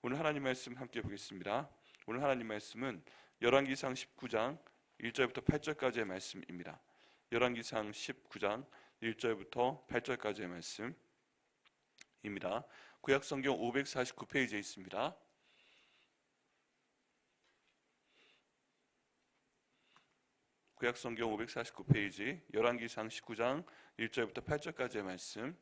오늘 하나님 말씀 함께 보겠습니다. 오늘 하나님 말씀은 열왕기상 19장 1절부터 8절까지의 말씀입니다. 열왕기상 19장 1절부터 8절까지의 말씀입니다. 구약성경 549페이지에 있습니다. 구약성경 549페이지 열왕기상 19장 1절부터 8절까지의 말씀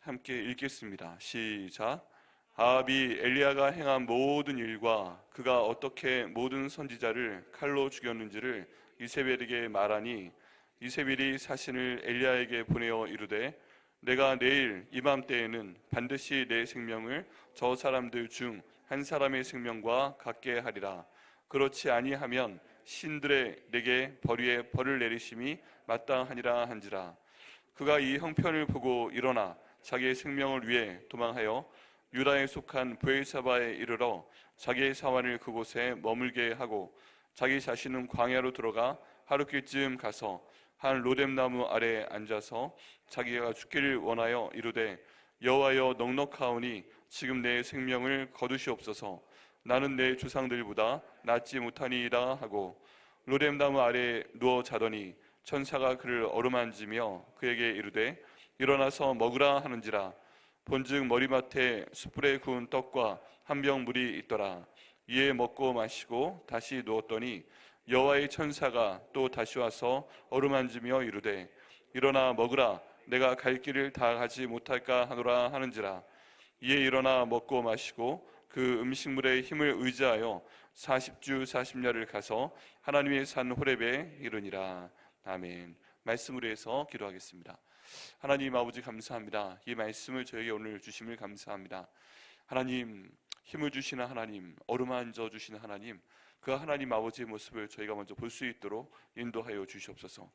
함께 읽겠습니다. 시작. 아합이 엘리야가 행한 모든 일과 그가 어떻게 모든 선지자를 칼로 죽였는지를 이세벨에게 말하니 이세벨이 사신을 엘리야에게 보내어 이르되 내가 내일 이맘때에는 반드시 내 생명을 저 사람들 중 한 사람의 생명과 같게 하리라. 그렇지 아니하면 신들의 내게 벌위에 벌을 내리심이 마땅하니라 한지라. 그가 이 형편을 보고 일어나 자기의 생명을 위해 도망하여 유다에 속한 브엘사바에 이르러 자기의 사환을 그곳에 머물게 하고 자기 자신은 광야로 들어가 하루길쯤 가서 한 로뎀나무 아래에 앉아서 자기가 죽기를 원하여 이르되 여호와여 넉넉하오니 지금 내 생명을 거두시옵소서. 나는 내 조상들보다 낫지 못하니이다 하고 로뎀나무 아래에 누워 자더니 천사가 그를 어루만지며 그에게 이르되 일어나서 먹으라 하는지라. 본즉 머리맡에 숯불에 구운 떡과 한 병 물이 있더라. 이에 먹고 마시고 다시 누웠더니 여호와의 천사가 또 다시 와서 어루만지며 이르되 일어나 먹으라. 내가 갈 길을 다 가지 못할까 하노라 하는지라. 이에 일어나 먹고 마시고 그 음식물의 힘을 의지하여 40주 40야를 가서 하나님의 산 호렙에 이르니라. 아멘. 말씀으로 해서 기도하겠습니다. 하나님 아버지 감사합니다. 이 말씀을 저에게 오늘 주심을 감사합니다. 하나님, 힘을 주시는 하나님, 어루만져 주시는 하나님, 그 하나님 아버지의 모습을 저희가 먼저 볼 수 있도록 인도하여 주시옵소서.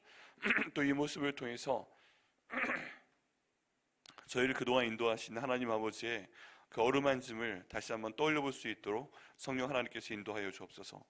또 이 모습을 통해서 저희를 그동안 인도하신 하나님 아버지의 그 어루만짐을 다시 한번 떠올려 볼 수 있도록 성령 하나님께서 인도하여 주옵소서.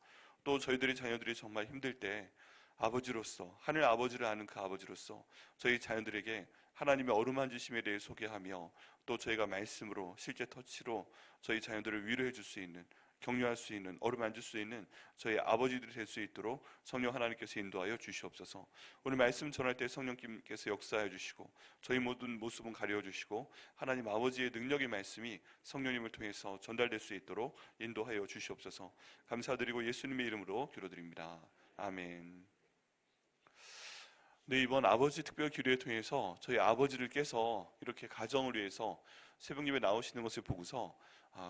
또 저희들의 자녀들이 정말 힘들 때 아버지로서, 하늘 아버지를 아는 그 아버지로서 저희 자녀들에게 하나님의 어루만지심에 대해 소개하며 또 저희가 말씀으로 실제 터치로 저희 자녀들을 위로해 줄 수 있는, 격려할 수 있는, 어루만질 수 있는 저희 아버지들이 될 수 있도록 성령 하나님께서 인도하여 주시옵소서. 오늘 말씀 전할 때 성령님께서 역사해 주시고 저희 모든 모습은 가려 주시고 하나님 아버지의 능력의 말씀이 성령님을 통해서 전달될 수 있도록 인도하여 주시옵소서. 감사드리고 예수님의 이름으로 기도드립니다. 아멘. 네, 이번 아버지 특별 기도회 통해서 저희 아버지를 깨서 이렇게 가정을 위해서 새벽 예배 나오시는 것을 보고서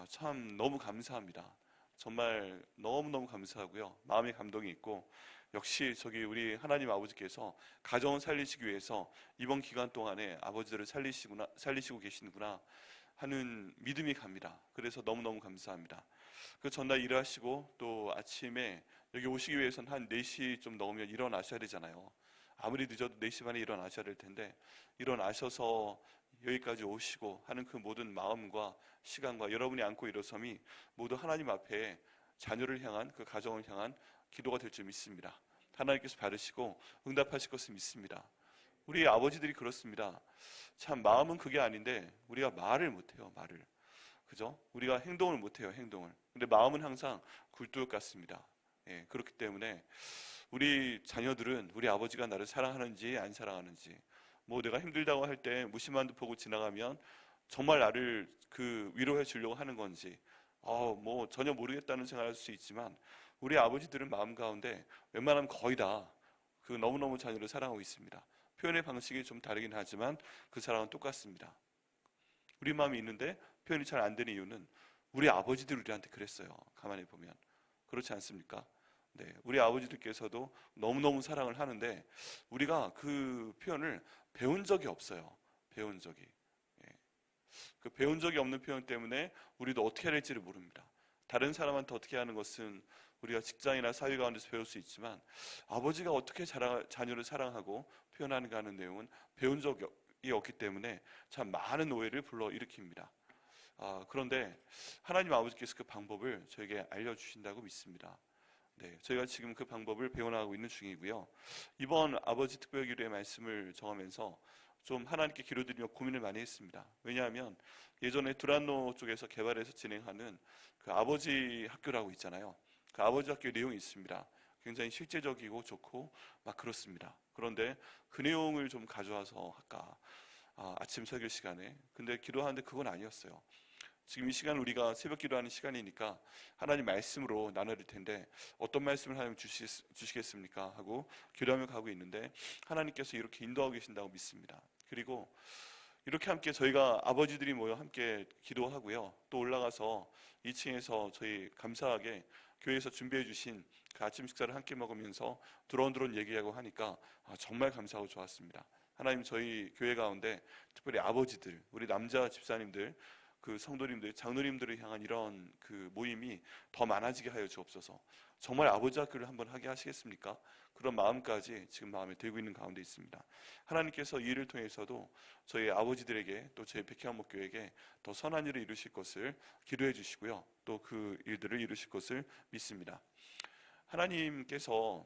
참 너무 감사합니다. 정말 너무너무 감사하고요. 마음의 감동이 있고 역시 저기 우리 하나님 아버지께서 가정을 살리시기 위해서 이번 기간 동안에 아버지들을 살리시고 계시는구나 하는 믿음이 갑니다. 그래서 너무너무 감사합니다. 그 전날 일하시고 또 아침에 여기 오시기 위해서는 한 4시 좀 넘으면 일어나셔야 되잖아요. 아무리 늦어도 4시 반에 일어나셔야 될 텐데 일어나셔서 여기까지 오시고 하는 그 모든 마음과 시간과 여러분이 안고 일어섬이 모두 하나님 앞에 자녀를 향한, 그 가정을 향한 기도가 될 줄 믿습니다. 하나님께서 받으시고 응답하실 것을 믿습니다. 우리 아버지들이 그렇습니다. 참 마음은 그게 아닌데 우리가 말을 못해요. 말을. 그죠? 우리가 행동을 못해요. 행동을. 근데 마음은 항상 굴뚝 같습니다. 예, 그렇기 때문에 우리 자녀들은 우리 아버지가 나를 사랑하는지 안 사랑하는지, 뭐 내가 힘들다고 할 때 무심한 듯 보고 지나가면 정말 나를 그 위로해 주려고 하는 건지 뭐 전혀 모르겠다는 생각할 수 있지만 우리 아버지들은 마음 가운데 웬만하면 거의 다 그 너무너무 자녀를 사랑하고 있습니다. 표현의 방식이 좀 다르긴 하지만 그 사랑은 똑같습니다. 우리 마음이 있는데 표현이 잘 안 되는 이유는 우리 아버지들 우리한테 그랬어요. 가만히 보면 그렇지 않습니까? 네, 우리 아버지들께서도 너무너무 사랑을 하는데 우리가 그 표현을 배운 적이 없어요. 배운 적이. 예. 그 배운 적이 없는 표현 때문에 우리도 어떻게 해야 될지를 모릅니다. 다른 사람한테 어떻게 하는 것은 우리가 직장이나 사회 가운데서 배울 수 있지만 아버지가 어떻게 자녀를 사랑하고 표현하는가 하는 내용은 배운 적이 없기 때문에 참 많은 오해를 불러일으킵니다. 그런데 하나님 아버지께서 그 방법을 저에게 알려주신다고 믿습니다. 네, 저희가 지금 그 방법을 배워나가고 있는 중이고요. 이번 아버지 특별기도의 말씀을 정하면서 좀 하나님께 기도드리며 고민을 많이 했습니다. 왜냐하면 예전에 두란노 쪽에서 개발해서 진행하는 그 아버지 학교라고 있잖아요. 그 아버지 학교 내용이 있습니다. 굉장히 실제적이고 좋고 막 그렇습니다. 그런데 그 내용을 좀 가져와서 할까? 아침 설교 시간에. 근데 기도하는데 그건 아니었어요. 지금 이 시간 우리가 새벽 기도하는 시간이니까 하나님 말씀으로 나눌 텐데 어떤 말씀을 하나님 주시겠습니까? 하고 기도하며 가고 있는데 하나님께서 이렇게 인도하고 계신다고 믿습니다. 그리고 이렇게 함께 저희가 아버지들이 모여 함께 기도하고요. 또 올라가서 2층에서 저희 감사하게 교회에서 준비해 주신 그 아침 식사를 함께 먹으면서 두런두런 얘기하고 하니까 정말 감사하고 좋았습니다. 하나님 저희 교회 가운데 특별히 아버지들, 우리 남자 집사님들, 그 성도님들, 장로님들을 향한 이런 그 모임이 더 많아지게 하여 주옵소서. 정말 아버지 학교를 한번 하게 하시겠습니까? 그런 마음까지 지금 마음에 들고 있는 가운데 있습니다. 하나님께서 이 일을 통해서도 저희 아버지들에게 또 저희 백향목교에게 더 선한 일을 이루실 것을 기도해 주시고요. 또 그 일들을 이루실 것을 믿습니다. 하나님께서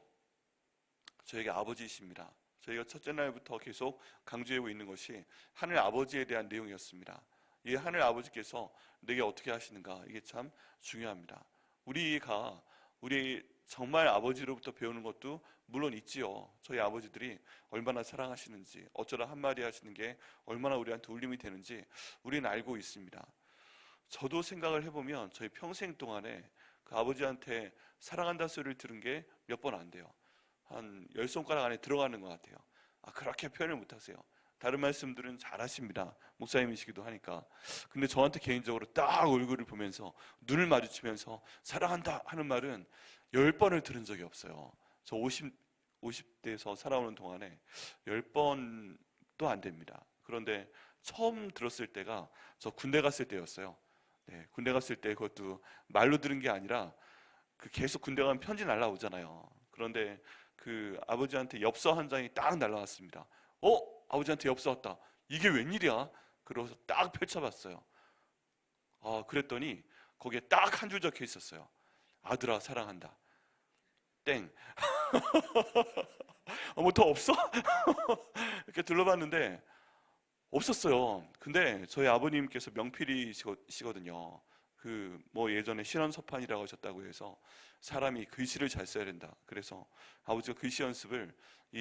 저에게 아버지이십니다. 저희가 첫째 날부터 계속 강조하고 있는 것이 하늘 아버지에 대한 내용이었습니다. 이 하늘 아버지께서 내게 어떻게 하시는가, 이게 참 중요합니다. 우리가 우리 정말 아버지로부터 배우는 것도 물론 있지요. 저희 아버지들이 얼마나 사랑하시는지, 어쩌다 한마디 하시는 게 얼마나 우리한테 울림이 되는지 우리는 알고 있습니다. 저도 생각을 해보면 저희 평생 동안에 그 아버지한테 사랑한다 소리를 들은 게 몇 번 안 돼요. 한 10손가락 안에 들어가는 것 같아요. 그렇게 표현을 못하세요. 다른 말씀들은 잘하십니다. 목사님이시기도 하니까. 근데 저한테 개인적으로 딱 얼굴을 보면서 눈을 마주치면서 사랑한다 하는 말은 10번을 들은 적이 없어요. 저 50대에서 살아오는 동안에 10번도 안 됩니다. 그런데 처음 들었을 때가 저 군대 갔을 때였어요. 네, 군대 갔을 때 그것도 말로 들은 게 아니라 그 계속 군대 가면 편지 날라오잖아요. 그런데 그 아버지한테 엽서 한 장이 딱 날라왔습니다. 아버지한테 엽서 왔다. 이게 웬일이야? 그러고서 딱 펼쳐봤어요. 그랬더니 거기에 딱 한 줄 적혀 있었어요. 아들아 사랑한다. 땡. 뭐 더 없어? 이렇게 둘러봤는데 없었어요. 근데 저희 아버님께서 명필이시거든요. 그 뭐 예전에 신원서판이라고 하셨다고 해서 사람이 글씨를 잘 써야 된다. 그래서 아버지가 글씨 연습을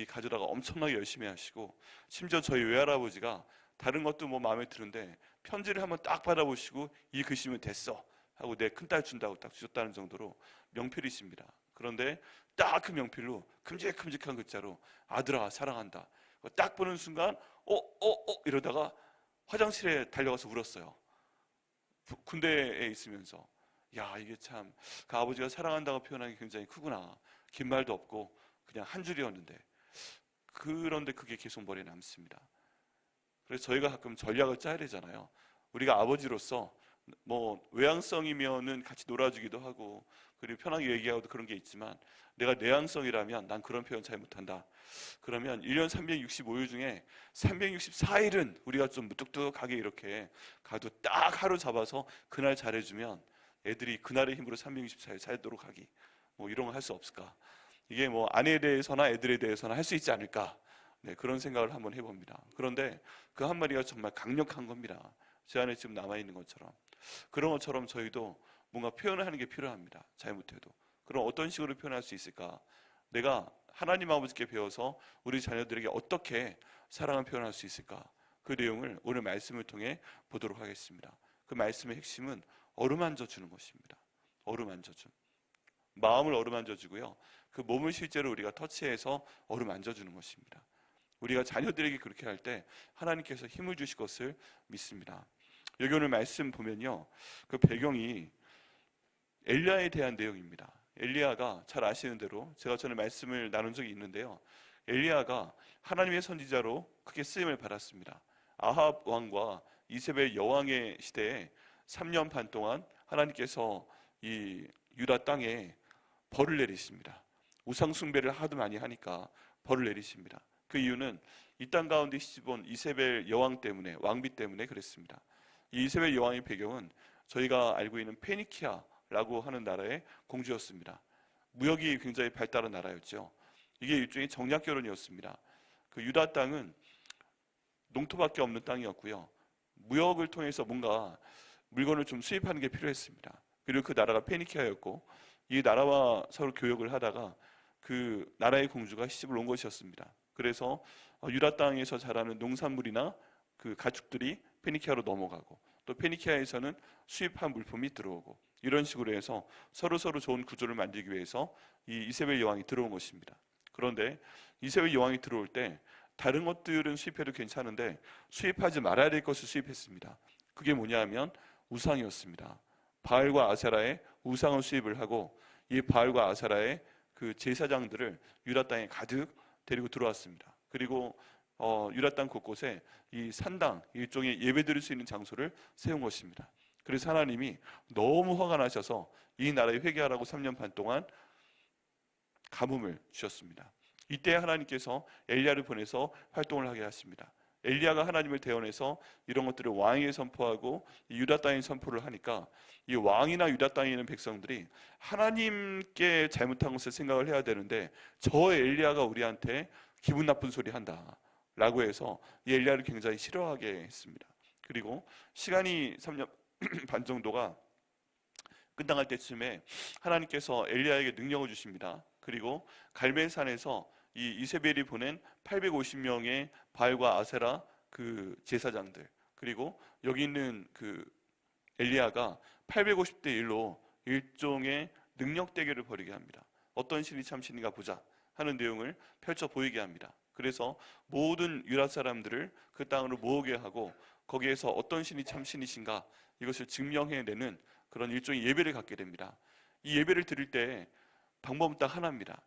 가져다가 엄청나게 열심히 하시고, 심지어 저희 외할아버지가 다른 것도 뭐 마음에 드는데 편지를 한번 딱 받아보시고 이 글씨면 됐어 하고 내 큰딸 준다고 딱 주셨다는 정도로 명필이십니다. 그런데 딱 그 명필로 큼직큼직한 글자로 아들아 사랑한다 딱 보는 순간 이러다가 화장실에 달려가서 울었어요. 군대에 있으면서. 야, 이게 참 그 아버지가 사랑한다고 표현하기 굉장히 크구나. 긴 말도 없고 그냥 한 줄이었는데, 그런데 그게 계속 머리에 남습니다. 그래서 저희가 가끔 전략을 짜야 되잖아요. 우리가 아버지로서 뭐 외향성이면은 같이 놀아주기도 하고 그리고 편하게 얘기하고도 그런 게 있지만, 내가 내향성이라면 난 그런 표현 잘 못한다. 그러면 1년 365일 중에 364일은 우리가 좀 무뚝뚝하게 이렇게 가도 딱 하루 잡아서 그날 잘해주면 애들이 그날의 힘으로 364일 살도록 하기, 뭐 이런 거 할 수 없을까? 이게 뭐 아내에 대해서나 애들에 대해서나 할 수 있지 않을까? 네, 그런 생각을 한번 해봅니다. 그런데 그 한마디가 정말 강력한 겁니다. 제 안에 지금 남아있는 것처럼. 그런 것처럼 저희도 뭔가 표현을 하는 게 필요합니다. 잘못해도. 그럼 어떤 식으로 표현할 수 있을까? 내가 하나님 아버지께 배워서 우리 자녀들에게 어떻게 사랑을 표현할 수 있을까? 그 내용을 오늘 말씀을 통해 보도록 하겠습니다. 그 말씀의 핵심은 어루만져 주는 것입니다. 어루만져 줌. 마음을 어루만져 주고요. 그 몸을 실제로 우리가 터치해서 어루만져 주는 것입니다. 우리가 자녀들에게 그렇게 할 때 하나님께서 힘을 주실 것을 믿습니다. 여기 오늘 말씀 보면요, 그 배경이 엘리야에 대한 내용입니다. 엘리야가 잘 아시는 대로 제가 전에 말씀을 나눈 적이 있는데요, 엘리야가 하나님의 선지자로 크게 쓰임을 받았습니다. 아합 왕과 이세벨 여왕의 시대에 3년 반 동안 하나님께서 이 유다 땅에 벌을 내리십니다. 우상 숭배를 하도 많이 하니까 벌을 내리십니다. 그 이유는 이 땅 가운데 시집온 이세벨 여왕 때문에, 왕비 때문에 그랬습니다. 이 이세벨 여왕의 배경은 저희가 알고 있는 페니키아라고 하는 나라의 공주였습니다. 무역이 굉장히 발달한 나라였죠. 이게 일종의 정략 결혼이었습니다. 그 유다 땅은 농토밖에 없는 땅이었고요. 무역을 통해서 뭔가 물건을 좀 수입하는 게 필요했습니다. 그리고 그 나라가 페니키아였고 이 나라와 서로 교역을 하다가 그 나라의 공주가 시집을 온 것이었습니다. 그래서 유다 땅에서 자라는 농산물이나 그 가축들이 페니키아로 넘어가고 또 페니키아에서는 수입한 물품이 들어오고 이런 식으로 해서 서로 좋은 구조를 만들기 위해서 이 이세벨 여왕이 들어온 것입니다. 그런데 이세벨 여왕이 들어올 때 다른 것들은 수입해도 괜찮은데 수입하지 말아야 될 것을 수입했습니다. 그게 뭐냐면 우상이었습니다. 바알과 아세라의 우상을 수입을 하고 이 바알과 아세라의 그 제사장들을 유다 땅에 가득 데리고 들어왔습니다. 그리고 유다 땅 곳곳에 이 산당, 일종의 예배드릴 수 있는 장소를 세운 것입니다. 그래서 하나님이 너무 화가 나셔서 이 나라에 회개하라고 3년 반 동안 가뭄을 주셨습니다. 이때 하나님께서 엘리야를 보내서 활동을 하게 하십니다. 엘리야가 하나님을 대언해서 이런 것들을 왕에게 선포하고 유다 땅에 선포를 하니까 이 왕이나 유다 땅에 있는 백성들이 하나님께 잘못한 것을 생각을 해야 되는데 저 엘리야가 우리한테 기분 나쁜 소리 한다 라고 해서 이 엘리야를 굉장히 싫어하게 했습니다. 그리고 시간이 3년 반 정도가 끝나갈 때쯤에 하나님께서 엘리야에게 능력을 주십니다. 그리고 갈멜산에서 이 이세벨이 보낸 850명의 바알과 아세라 그 제사장들, 그리고 여기 있는 그 엘리야가 850대 1로 일종의 능력 대결을 벌이게 합니다. 어떤 신이 참신인가 보자 하는 내용을 펼쳐 보이게 합니다. 그래서 모든 유다 사람들을 그 땅으로 모으게 하고 거기에서 어떤 신이 참신이신가 이것을 증명해내는 그런 일종의 예배를 갖게 됩니다. 이 예배를 드릴 때 방법은 딱 하나입니다.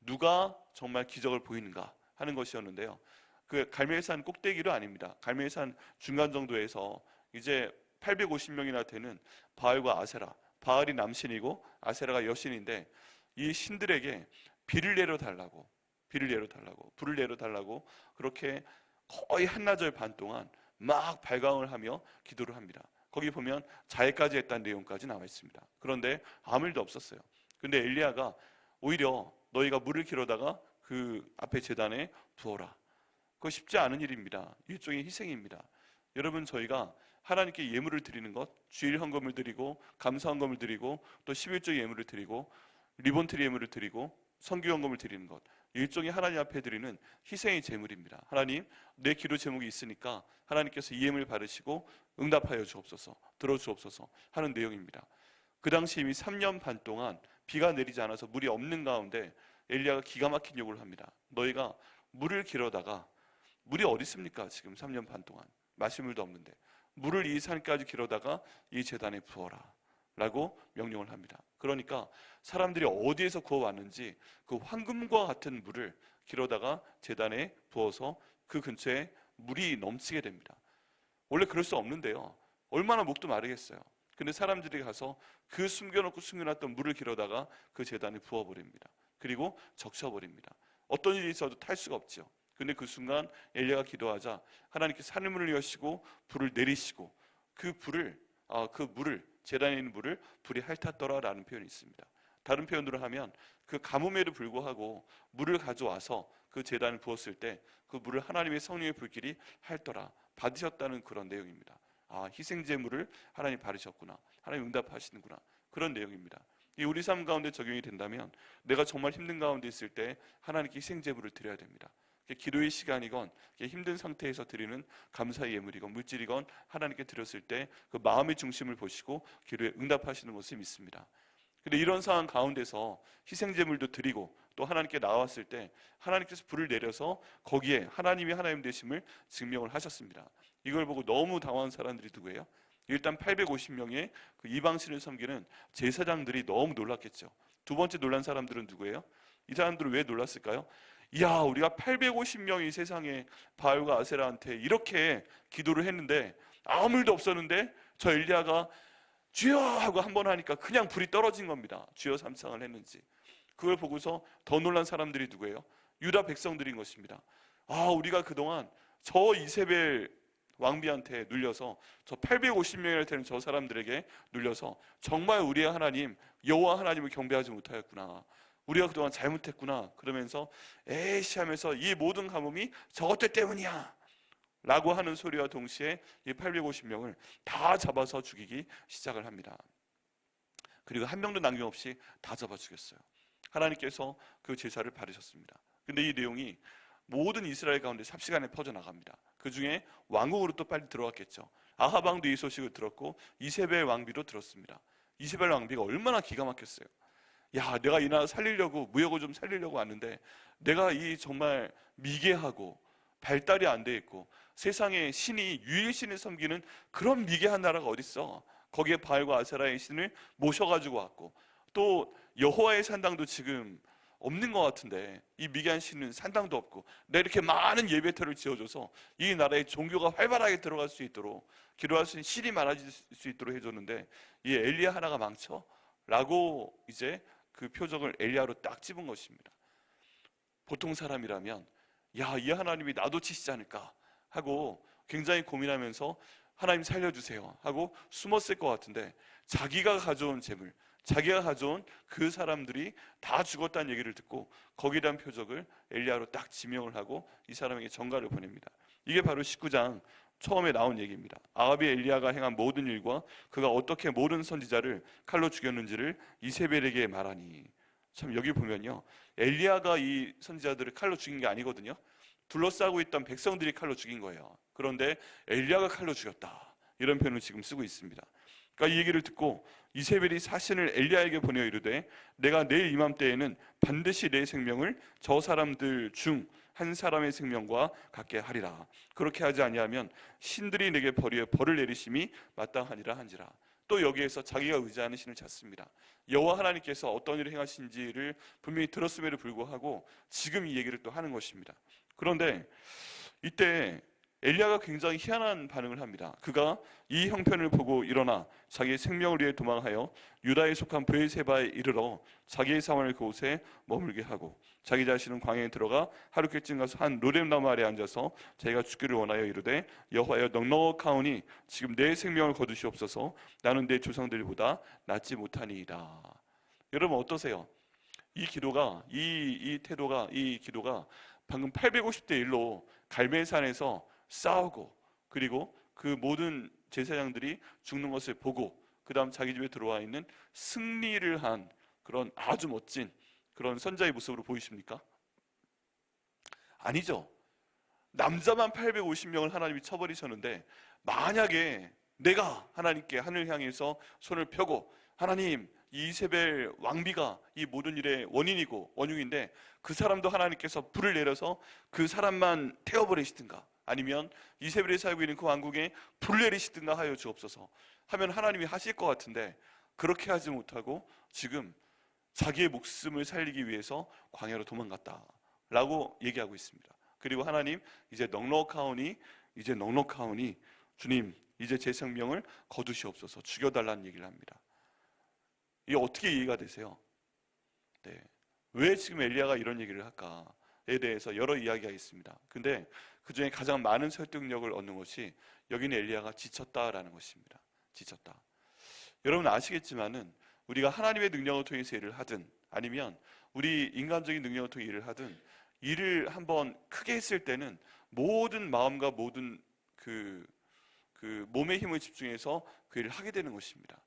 누가 정말 기적을 보이는가 하는 것이었는데요. 그 갈멜산 꼭대기로 아닙니다. 갈멜산 중간 정도에서 이제 850명이나 되는 바알과 아세라, 바알이 남신이고 아세라가 여신인데 이 신들에게 불을 내려달라고 그렇게 거의 한나절 반 동안 막 발광을 하며 기도를 합니다. 거기 보면 자해까지 했다는 내용까지 나와 있습니다. 그런데 아무 일도 없었어요. 근데 엘리야가 오히려 너희가 물을 기르다가 그 앞에 제단에 부어라. 그거 쉽지 않은 일입니다. 일종의 희생입니다. 여러분, 저희가 하나님께 예물을 드리는 것, 주일 헌금을 드리고 감사 헌금을 드리고 또 11조 예물을 드리고 리본트리 예물을 드리고 선교 헌금을 드리는 것, 일종의 하나님 앞에 드리는 희생의 제물입니다. 하나님, 내 기도 제목이 있으니까 하나님께서 이 예물 받으시고 응답하여 주옵소서, 들어주옵소서 하는 내용입니다. 그 당시 이미 3년 반 동안 비가 내리지 않아서 물이 없는 가운데 엘리야가 기가 막힌 요구를 합니다. 너희가 물을 기르다가, 물이 어디 있습니까? 지금 3년 반 동안 마실 물도 없는데 물을 이 산까지 기르다가 이 제단에 부어라 라고 명령을 합니다. 그러니까 사람들이 어디에서 구워왔는지 그 황금과 같은 물을 기르다가 제단에 부어서 그 근처에 물이 넘치게 됩니다. 원래 그럴 수 없는데요, 얼마나 목도 마르겠어요. 근데 사람들이 가서 그 숨겨놨던 물을 기르다가 그 제단에 부어버립니다. 그리고 적셔버립니다. 어떤 일이 있어도 탈 수가 없죠. 근데 그 순간 엘리야가 기도하자 하나님께서 하늘문을 여시고 불을 내리시고 그 물을, 제단에 있는 물을 불이 핥았더라라는 표현이 있습니다. 다른 표현으로 하면 그 가뭄에도 불구하고 물을 가져와서 그 제단을 부었을 때 그 물을 하나님의 성령의 불길이 핥더라, 받으셨다는 그런 내용입니다. 희생제물을 하나님 받으셨구나, 하나님 응답하시는구나, 그런 내용입니다. 이 우리 삶 가운데 적용이 된다면 내가 정말 힘든 가운데 있을 때 하나님께 희생제물을 드려야 됩니다. 기도의 시간이건 힘든 상태에서 드리는 감사의 예물이건 물질이건 하나님께 드렸을 때 그 마음의 중심을 보시고 기도에 응답하시는 것을 믿습니다. 근데 이런 상황 가운데서 희생제물도 드리고 또 하나님께 나왔을 때 하나님께서 불을 내려서 거기에 하나님이 하나님 되심을 증명을 하셨습니다. 이걸 보고 너무 당황한 사람들이 누구예요? 일단 850명의 그 이방신을 섬기는 제사장들이 너무 놀랐겠죠. 두 번째 놀란 사람들은 누구예요? 이 사람들은 왜 놀랐을까요? 이야, 우리가 850명이 세상에 바알과 아세라한테 이렇게 기도를 했는데 아무 일도 없었는데 저 엘리야가 주여 하고 한 번 하니까 그냥 불이 떨어진 겁니다. 주여 삼창을 했는지. 그걸 보고서 더 놀란 사람들이 누구예요? 유다 백성들인 것입니다. 우리가 그동안 저 이세벨 왕비한테 눌려서 저 850명이나 되는 저 사람들에게 눌려서 정말 우리의 하나님 여호와 하나님을 경배하지 못하였구나, 우리가 그동안 잘못했구나 그러면서 에이씨 하면서 이 모든 가뭄이 저것들 때문이야 라고 하는 소리와 동시에 이 850명을 다 잡아서 죽이기 시작을 합니다. 그리고 한 명도 남김없이 다 잡아 죽였어요. 하나님께서 그 제사를 바르셨습니다. 근데 이 내용이 모든 이스라엘 가운데 삽시간에 퍼져나갑니다. 그 중에 왕궁으로 또 빨리 들어왔겠죠. 아합 왕도 이 소식을 들었고 이세벨 왕비도 들었습니다. 이세벨 왕비가 얼마나 기가 막혔어요. 야, 내가 이 나라 살리려고, 무역을 좀 살리려고 왔는데 내가 이 정말 미개하고 발달이 안 돼 있고 세상에 신이 유일신을 섬기는 그런 미개한 나라가 어딨어. 거기에 바알과 아세라의 신을 모셔가지고 왔고 또 여호와의 산당도 지금 없는 것 같은데 이 미개한 신은 산당도 없고 내가 이렇게 많은 예배터를 지어줘서 이 나라의 종교가 활발하게 들어갈 수 있도록 기도할 수 있는 신이 많아질 수 있도록 해줬는데 이 엘리야 하나가 망쳐? 라고 이제 그 표적을 엘리야로 딱 집은 것입니다. 보통 사람이라면 야, 이 하나님이 나도 치시지 않을까 하고 굉장히 고민하면서 하나님 살려주세요 하고 숨었을 것 같은데 자기가 가져온 재물, 자기가 가져온 그 사람들이 다 죽었다는 얘기를 듣고 거기에 대한 표적을 엘리야로 딱 지명을 하고 이 사람에게 전가를 보냅니다. 이게 바로 19장 처음에 나온 얘기입니다. 아합이 엘리야가 행한 모든 일과 그가 어떻게 모든 선지자를 칼로 죽였는지를 이세벨에게 말하니. 참 여기 보면요, 엘리야가 이 선지자들을 칼로 죽인 게 아니거든요. 둘러싸고 있던 백성들이 칼로 죽인 거예요. 그런데 엘리야가 칼로 죽였다, 이런 표현을 지금 쓰고 있습니다. 그러니까 이 얘기를 듣고 이세벨이 사신을 엘리야에게 보내어 이르되 내가 내일 이맘때에는 반드시 내 생명을 저 사람들 중 한 사람의 생명과 같게 하리라. 그렇게 하지 아니하면 신들이 내게 벌을 내리심이 마땅하니라 한지라. 또 여기에서 자기가 의지하는 신을 찾습니다. 여호와 하나님께서 어떤 일을 행하신지를 분명히 들었음에도 불구하고 지금 이 얘기를 또 하는 것입니다. 그런데 이때 엘리야가 굉장히 희한한 반응을 합니다. 그가 이 형편을 보고 일어나 자기의 생명을 위해 도망하여 유다에 속한 브엘세바에 이르러 자기의 사원을 그곳에 머물게 하고 자기 자신은 광야에 들어가 하루께쯤 가서 한 로뎀나무 아래 앉아서 자기가 죽기를 원하여 이르되 여호와여 넉넉하오니 지금 내 생명을 거두시옵소서. 나는 내 조상들보다 낫지 못하니이다. 여러분 어떠세요? 이 기도가 이 태도가 이 기도가 방금 850대 1로 갈멜산에서 싸우고 그리고 그 모든 제사장들이 죽는 것을 보고 그 다음 자기 집에 들어와 있는 승리를 한 그런 아주 멋진 그런 선자의 모습으로 보이십니까? 아니죠. 남자만 850명을 하나님이 쳐버리셨는데 만약에 내가 하나님께 하늘 향해서 손을 펴고 하나님, 이세벨 왕비가 이 모든 일의 원인이고 원흉인데 그 사람도 하나님께서 불을 내려서 그 사람만 태워버리시든가 아니면 이세벨이 살고 있는 그 왕국에 불을 내리시든가 하여 주옵소서 하면 하나님이 하실 것 같은데 그렇게 하지 못하고 지금 자기의 목숨을 살리기 위해서 광야로 도망갔다 라고 얘기하고 있습니다. 그리고 하나님 이제 넉넉하오니 주님 이제 제 생명을 거두시옵소서 죽여달라는 얘기를 합니다. 이게 어떻게 이해가 되세요? 네. 왜 지금 엘리야가 이런 얘기를 할까에 대해서 여러 이야기가 있습니다. 근데 그 중에 가장 많은 설득력을 얻는 것이 여기는 엘리야가 지쳤다라는 것입니다. 지쳤다. 여러분 아시겠지만은 우리가 하나님의 능력을 통해서 일을 하든 아니면 우리 인간적인 능력을 통해 일을 하든 일을 한번 크게 했을 때는 모든 마음과 모든 그 몸의 힘을 집중해서 그 일을 하게 되는 것입니다.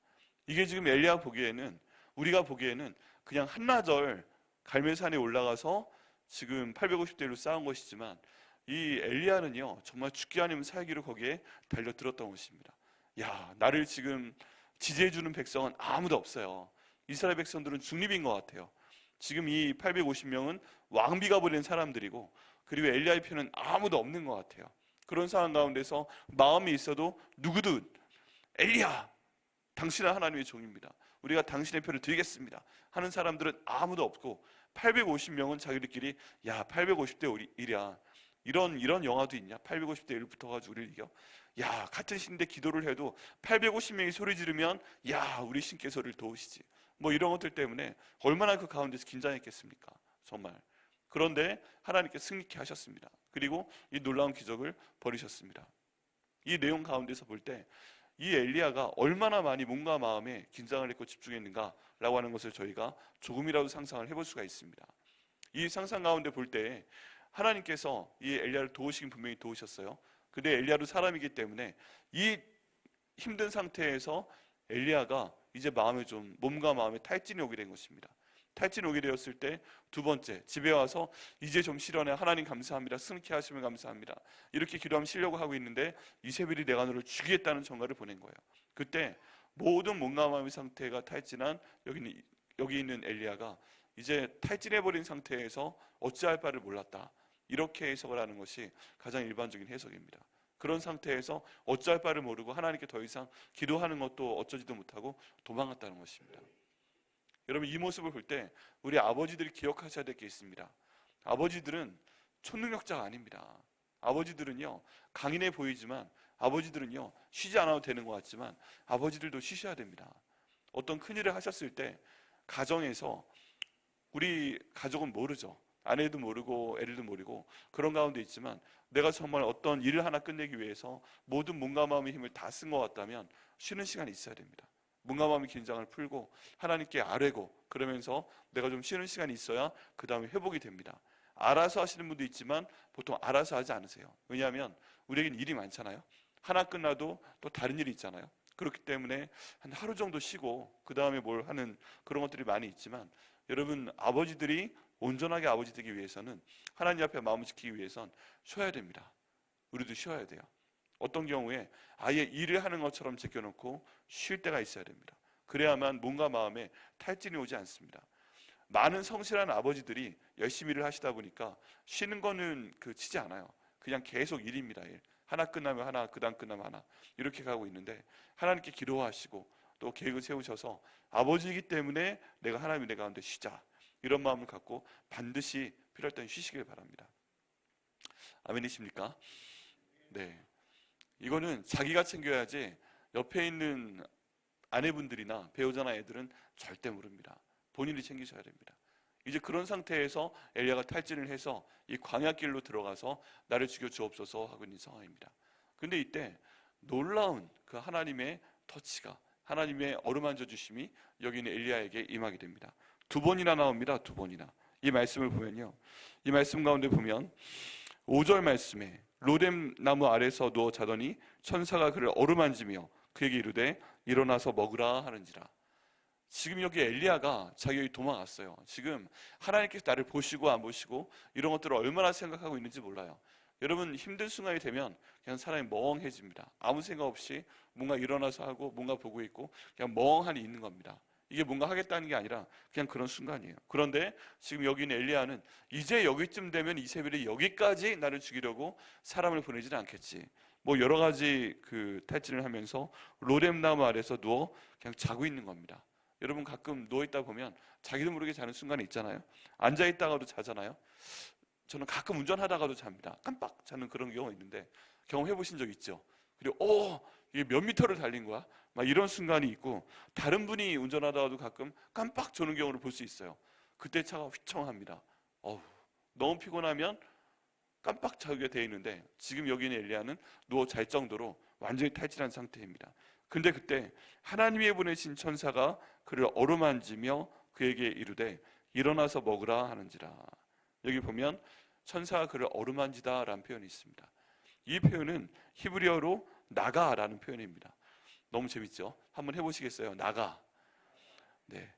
이게 지금 엘리야 보기에는 우리가 보기에는 그냥 한나절 갈멜산에 올라가서 지금 850대로 싸운 것이지만 이 엘리야는요 정말 죽기 아니면 살기로 거기에 달려들었던 것입니다. 야, 나를 지금 지지해주는 백성은 아무도 없어요. 이스라엘 백성들은 중립인 것 같아요. 지금 이 850명은 왕비가 보낸 사람들이고 그리고 엘리야의 편은 아무도 없는 것 같아요. 그런 상황 가운데서 마음이 있어도 누구든 엘리야 당신은 하나님의 종입니다. 우리가 당신의 표를 드리겠습니다 하는 사람들은 아무도 없고 850명은 자기들끼리 야 850대 1이야 이런 영화도 있냐? 850대 1 붙어가지고 우리를 이겨? 야 같은 신인데 기도를 해도 850명이 소리 지르면 야 우리 신께서 우리를 도우시지 뭐 이런 것들 때문에 얼마나 그 가운데서 긴장했겠습니까? 정말. 그런데 하나님께 승리케 하셨습니다. 그리고 이 놀라운 기적을 벌이셨습니다. 이 내용 가운데서 볼 때 이 엘리야가 얼마나 많이 몸과 마음에 긴장을 했고 집중했는가라고 하는 것을 저희가 조금이라도 상상을 해볼 수가 있습니다. 이 상상 가운데 볼 때 하나님께서 이 엘리야를 도우시긴 분명히 도우셨어요. 근데 엘리야도 사람이기 때문에 이 힘든 상태에서 엘리야가 이제 몸과 마음에 탈진이 오게 된 것입니다. 탈진이 오게 되었을 때 두 번째, 집에 와서 이제 좀 실현해, 하나님 감사합니다, 승케 하시면 감사합니다, 이렇게 기도하면 쉬려고 하고 있는데 이세벨이 내가 너를 죽이겠다는 전가를 보낸 거예요. 그때 모든 몸과 마음의 상태가 탈진한 여기 있는 엘리야가 이제 탈진해버린 상태에서 어찌할 바를 몰랐다, 이렇게 해석을 하는 것이 가장 일반적인 해석입니다. 그런 상태에서 어찌할 바를 모르고 하나님께 더 이상 기도하는 것도 어쩌지도 못하고 도망갔다는 것입니다. 여러분, 이 모습을 볼 때 우리 아버지들이 기억하셔야 될 게 있습니다. 아버지들은 초능력자가 아닙니다. 아버지들은요, 강인해 보이지만 아버지들은요, 쉬지 않아도 되는 것 같지만 아버지들도 쉬셔야 됩니다. 어떤 큰일을 하셨을 때 가정에서, 우리 가족은 모르죠. 아내도 모르고 애들도 모르고 그런 가운데 있지만 내가 정말 어떤 일을 하나 끝내기 위해서 모든 몸과 마음의 힘을 다 쓴 것 같다면 쉬는 시간이 있어야 됩니다. 몸과 마음의 긴장을 풀고 하나님께 아뢰고, 그러면서 내가 좀 쉬는 시간이 있어야 그 다음에 회복이 됩니다. 알아서 하시는 분도 있지만 보통 알아서 하지 않으세요. 왜냐하면 우리에겐 일이 많잖아요. 하나 끝나도 또 다른 일이 있잖아요. 그렇기 때문에 한 하루 정도 쉬고 그 다음에 뭘 하는 그런 것들이 많이 있지만, 여러분, 아버지들이 온전하게 아버지 되기 위해서는, 하나님 앞에 마음을 지키기 위해선 쉬어야 됩니다. 우리도 쉬어야 돼요. 어떤 경우에 아예 일을 하는 것처럼 제껴놓고 쉴 때가 있어야 됩니다. 그래야만 몸과 마음에 탈진이 오지 않습니다. 많은 성실한 아버지들이 열심히 일을 하시다 보니까 쉬는 거는 치지 않아요. 그냥 계속 일입니다. 일. 하나 끝나면 하나, 그 다음 끝나면 하나, 이렇게 가고 있는데, 하나님께 기도하시고 또 계획을 세우셔서 아버지이기 때문에 내가 하나님의 내 가운데 쉬자, 이런 마음을 갖고 반드시 필요할 때는 쉬시길 바랍니다. 아멘이십니까? 네. 이거는 자기가 챙겨야지 옆에 있는 아내분들이나 배우자나 애들은 절대 모릅니다. 본인이 챙기셔야 됩니다. 이제 그런 상태에서 엘리야가 탈진을 해서 이 광야길로 들어가서 나를 죽여 주옵소서 하고 있는 상황입니다. 근데 이때 놀라운 그 하나님의 터치가, 하나님의 어루만져 주심이 여기 있는 엘리야에게 임하게 됩니다. 두 번이나 나옵니다. 두 번이나. 이 말씀을 보면요, 이 말씀 가운데 보면 5절 말씀에 로뎀 나무 아래서 누워 자더니 천사가 그를 어루만지며 그에게 이르되 일어나서 먹으라 하는지라. 지금 여기 엘리야가 자기 도망갔어요. 지금 하나님께서 나를 보시고 안 보시고 이런 것들을 얼마나 생각하고 있는지 몰라요. 여러분, 힘든 순간이 되면 그냥 사람이 멍해집니다. 아무 생각 없이 뭔가 일어나서 하고 뭔가 보고 있고 그냥 멍하니 있는 겁니다. 이게 뭔가 하겠다는 게 아니라 그냥 그런 순간이에요. 그런데 지금 여기 있는 엘리야는 이제 여기쯤 되면 이세벨이 여기까지 나를 죽이려고 사람을 보내지는 않겠지, 뭐 여러 가지 탈진을 하면서 로뎀 나무 아래서 누워 그냥 자고 있는 겁니다. 여러분, 가끔 누워있다 보면 자기도 모르게 자는 순간이 있잖아요. 앉아있다가도 자잖아요. 저는 가끔 운전하다가도 잡니다. 깜빡 자는 그런 경우가 있는데, 경험해 보신 적 있죠? 그리고 이게 몇 미터를 달린 거야? 막 이런 순간이 있고, 다른 분이 운전하다가도 가끔 깜빡 조는 경우를 볼 수 있어요. 그때 차가 휘청합니다. 너무 피곤하면 깜빡 자게 돼 있는데, 지금 여기 있는 엘리야는 누워 잘 정도로 완전히 탈진한 상태입니다. 근데 그때 하나님이 보내신 천사가 그를 어루만지며 그에게 이르되 일어나서 먹으라 하는지라. 여기 보면 천사가 그를 어루만지다 라는 표현이 있습니다. 이 표현은 히브리어로 나가라는 표현입니다. 너무 재밌죠? 한번 해보시겠어요? 나가. 네.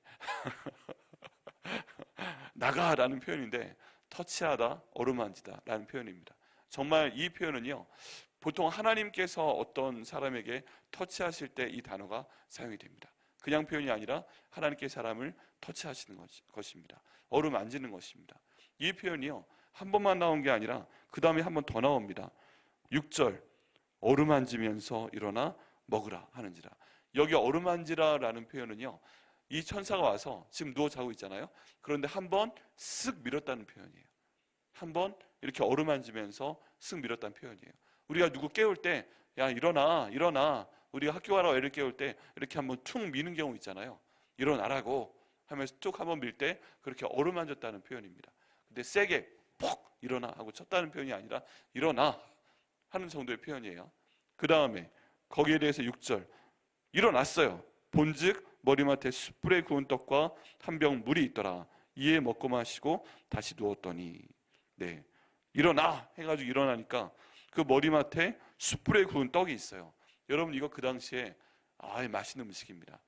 나가라는 표현인데, 터치하다, 어루만지다 라는 표현입니다. 정말 이 표현은요, 보통 하나님께서 어떤 사람에게 터치하실 때 이 단어가 사용이 됩니다. 그냥 표현이 아니라 하나님께 사람을 터치하시는 것입니다. 어루만지는 것입니다. 이 표현이요, 한 번만 나온 게 아니라 그 다음에 한 번 더 나옵니다. 6절, 어루만지면서 일어나 먹으라 하는지라. 여기 어루만지라 라는 표현은요, 이 천사가 와서 지금 누워 자고 있잖아요. 그런데 한 번 쓱 밀었다는 표현이에요. 한 번 이렇게 어루만지면서 쓱 밀었다는 표현이에요. 우리가 누구 깨울 때, 야 일어나 일어나, 우리가 학교 가라고 애를 깨울 때 이렇게 한번 툭 미는 경우 있잖아요. 일어나라고 하면서 툭 한번 밀 때 그렇게 어루만졌다는 표현입니다. 근데 세게 퍽 일어나 하고 쳤다는 표현이 아니라 일어나 하는 정도의 표현이에요. 그 다음에 거기에 대해서 6절, 일어났어요. 본즉 머리맡에 숯불에 구운 떡과 한 병 물이 있더라. 이에 먹고 마시고 다시 누웠더니, 네, 일어나 해가지고 일어나니까 그 머리맡에 숯불에 구운 떡이 있어요. 여러분 이거 그 당시에 맛있는 음식입니다.